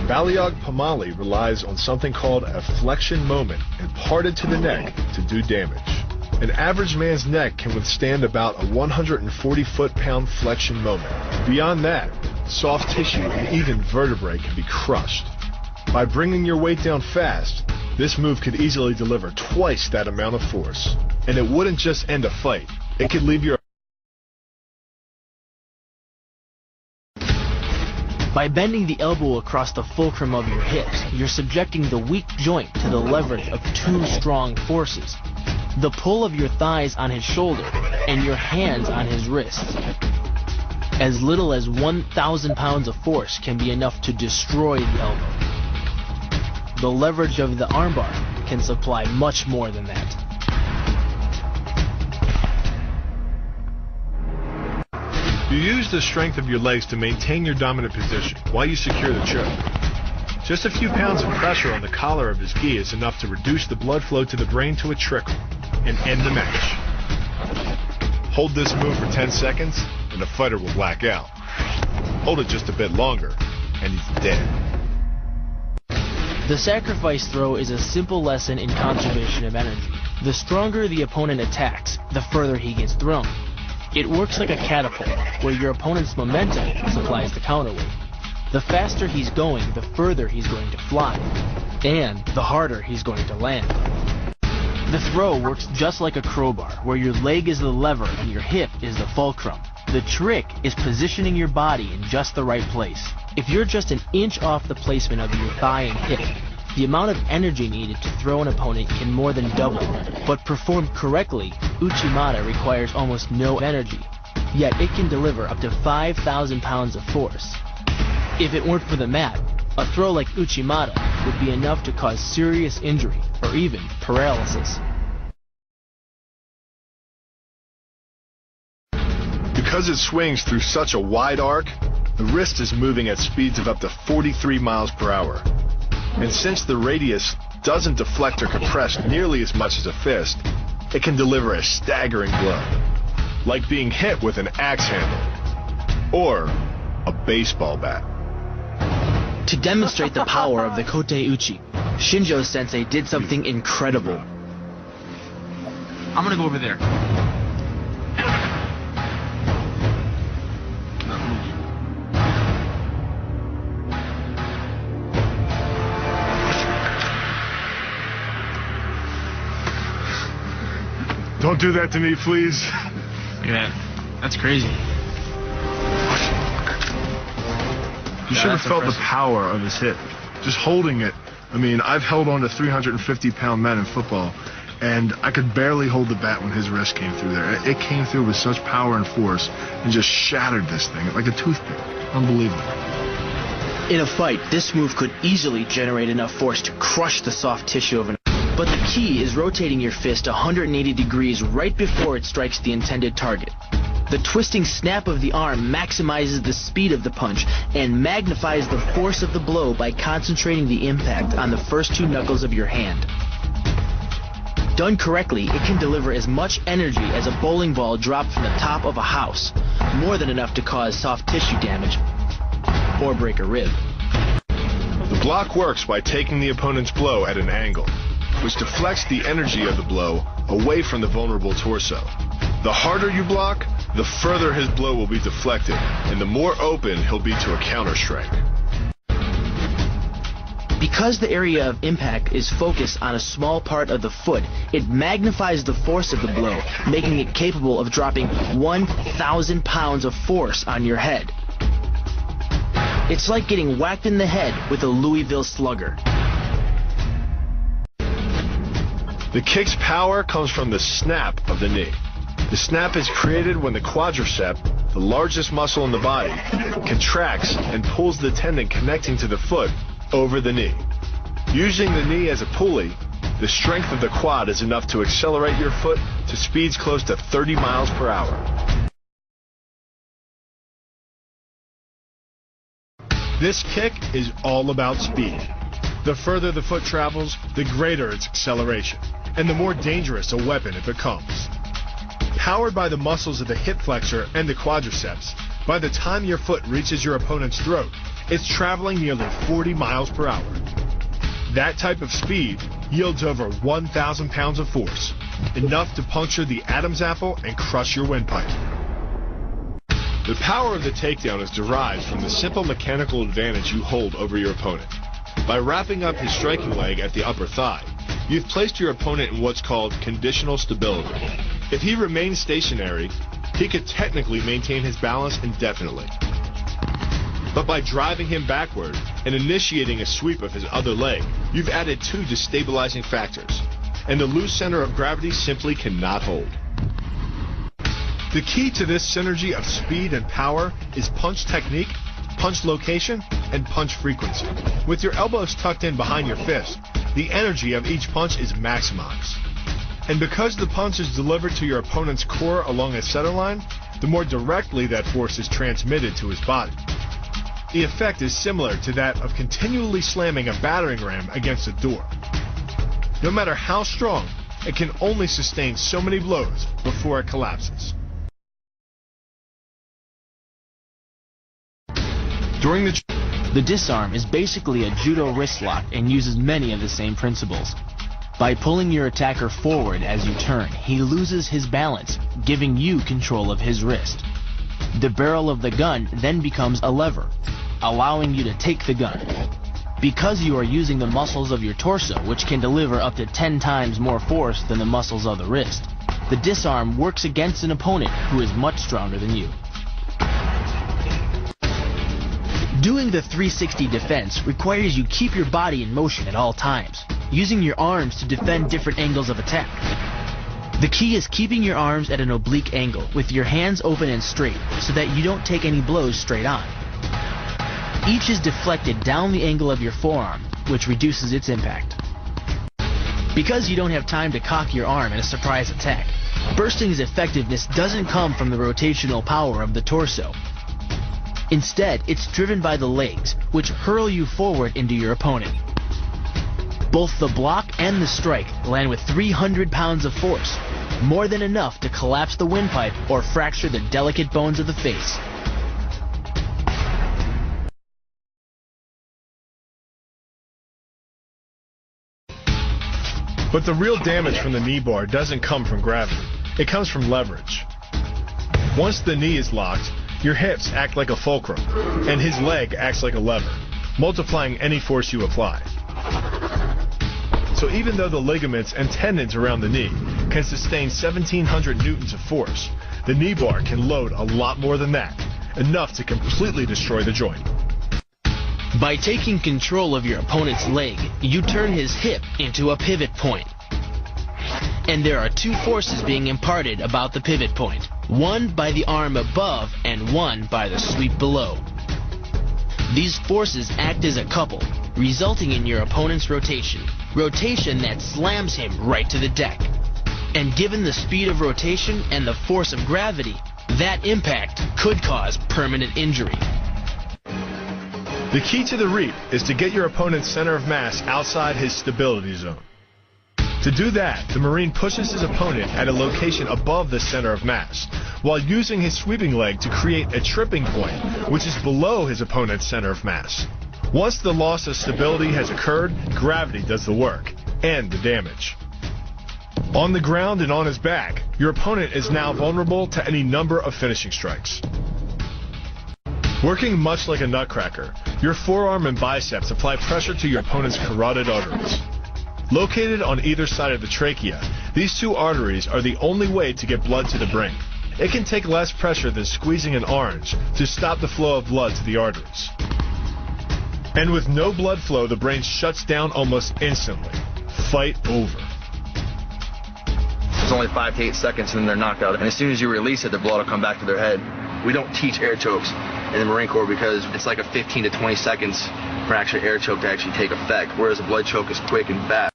Balayage Pamali relies on something called a flexion moment imparted to the neck to do damage. An average man's neck can withstand about a 140 foot-pound flexion moment. Beyond that, soft tissue and even vertebrae can be crushed. By bringing your weight down fast, this move could easily deliver twice that amount of force. And it wouldn't just end a fight, it could leave your... By bending the elbow across the fulcrum of your hips, you're subjecting the weak joint to the leverage of two strong forces. The pull of your thighs on his shoulder and your hands on his wrists. As little as 1,000 pounds of force can be enough to destroy the elbow. The leverage of the armbar can supply much more than that. You use the strength of your legs to maintain your dominant position while you secure the choke. Just a few pounds of pressure on the collar of his gi is enough to reduce the blood flow to the brain to a trickle and end the match. Hold this move for 10 seconds and the fighter will black out. Hold it just a bit longer and he's dead. The sacrifice throw is a simple lesson in conservation of energy. The stronger the opponent attacks, the further he gets thrown. It works like a catapult, where your opponent's momentum supplies the counterweight. The faster he's going, the further he's going to fly, and the harder he's going to land. The throw works just like a crowbar, where your leg is the lever and your hip is the fulcrum. The trick is positioning your body in just the right place. If you're just an inch off the placement of your thigh and hip, the amount of energy needed to throw an opponent can more than double. But performed correctly, Uchimata requires almost no energy, yet it can deliver up to 5,000 pounds of force. If it weren't for the mat, a throw like Uchimata would be enough to cause serious injury or even paralysis. Because it swings through such a wide arc, the wrist is moving at speeds of up to 43 miles per hour. And since the radius doesn't deflect or compress nearly as much as a fist, it can deliver a staggering blow, like being hit with an axe handle or a baseball bat. To demonstrate the power of the Kote Uchi, Shinjo-sensei did something incredible. I'm gonna go over there. Don't do that to me, please. Yeah, that's crazy. You should have felt the power of his hit. Just holding it. I mean, I've held on to 350-pound men in football, and I could barely hold the bat when his wrist came through there. It came through with such power and force and just shattered this thing like a toothpick. Unbelievable. In a fight, this move could easily generate enough force to crush the soft tissue of an opponent. But the key is rotating your fist 180 degrees right before it strikes the intended target. The twisting snap of the arm maximizes the speed of the punch and magnifies the force of the blow by concentrating the impact on the first two knuckles of your hand. Done correctly, it can deliver as much energy as a bowling ball dropped from the top of a house, more than enough to cause soft tissue damage or break a rib. The block works by taking the opponent's blow at an angle, which deflects the energy of the blow away from the vulnerable torso. The harder you block, the further his blow will be deflected, and the more open he'll be to a counter-strike. Because the area of impact is focused on a small part of the foot, it magnifies the force of the blow, making it capable of dropping 1,000 pounds of force on your head. It's like getting whacked in the head with a Louisville Slugger. The kick's power comes from the snap of the knee. The snap is created when the quadricep, the largest muscle in the body, contracts and pulls the tendon connecting to the foot over the knee. Using the knee as a pulley, the strength of the quad is enough to accelerate your foot to speeds close to 30 miles per hour. This kick is all about speed. The further the foot travels, the greater its acceleration, and the more dangerous a weapon it becomes. Powered by the muscles of the hip flexor and the quadriceps, by the time your foot reaches your opponent's throat, it's traveling nearly 40 miles per hour. That type of speed yields over 1,000 pounds of force, enough to puncture the Adam's apple and crush your windpipe. The power of the takedown is derived from the simple mechanical advantage you hold over your opponent. By wrapping up his striking leg at the upper thigh, you've placed your opponent in what's called conditional stability. If he remains stationary, he could technically maintain his balance indefinitely. But by driving him backward and initiating a sweep of his other leg, you've added two destabilizing factors, and the loose center of gravity simply cannot hold. The key to this synergy of speed and power is punch technique, punch location, and punch frequency. With your elbows tucked in behind your fist, the energy of each punch is maximized. And because the punch is delivered to your opponent's core along a center line, the more directly that force is transmitted to his body. The effect is similar to that of continually slamming a battering ram against a door. No matter how strong, it can only sustain so many blows before it collapses. The disarm is basically a judo wrist lock and uses many of the same principles. By pulling your attacker forward as you turn, he loses his balance, giving you control of his wrist. The barrel of the gun then becomes a lever, allowing you to take the gun. Because you are using the muscles of your torso, which can deliver up to 10 times more force than the muscles of the wrist, the disarm works against an opponent who is much stronger than you. Doing the 360 defense requires you keep your body in motion at all times, using your arms to defend different angles of attack. The key is keeping your arms at an oblique angle, with your hands open and straight, so that you don't take any blows straight on. Each is deflected down the angle of your forearm, which reduces its impact. Because you don't have time to cock your arm in a surprise attack, bursting's effectiveness doesn't come from the rotational power of the torso. Instead, it's driven by the legs, which hurl you forward into your opponent. Both the block and the strike land with 300 pounds of force, more than enough to collapse the windpipe or fracture the delicate bones of the face. But the real damage from the knee bar doesn't come from gravity. It comes from leverage. Once the knee is locked, your hips act like a fulcrum, and his leg acts like a lever, multiplying any force you apply. So even though the ligaments and tendons around the knee can sustain 1,700 newtons of force, the knee bar can load a lot more than that, enough to completely destroy the joint. By taking control of your opponent's leg, you turn his hip into a pivot point. And there are two forces being imparted about the pivot point, one by the arm above and one by the sweep below. These forces act as a couple, resulting in your opponent's rotation that slams him right to the deck. And given the speed of rotation and the force of gravity, that impact could cause permanent injury. The key to the reap is to get your opponent's center of mass outside his stability zone. To do that, the Marine pushes his opponent at a location above the center of mass, while using his sweeping leg to create a tripping point, which is below his opponent's center of mass. Once the loss of stability has occurred, gravity does the work, and the damage. On the ground and on his back, your opponent is now vulnerable to any number of finishing strikes. Working much like a nutcracker, your forearm and biceps apply pressure to your opponent's carotid arteries. Located on either side of the trachea, these two arteries are the only way to get blood to the brain. It can take less pressure than squeezing an orange to stop the flow of blood to the arteries. And with no blood flow, the brain shuts down almost instantly. Fight over. It's only 5 to 8 seconds and then they're knocked out. And as soon as you release it, the blood will come back to their head. We don't teach air chokes in the Marine Corps because it's like a 15 to 20 seconds for an actual air choke to actually take effect, whereas a blood choke is quick and fast.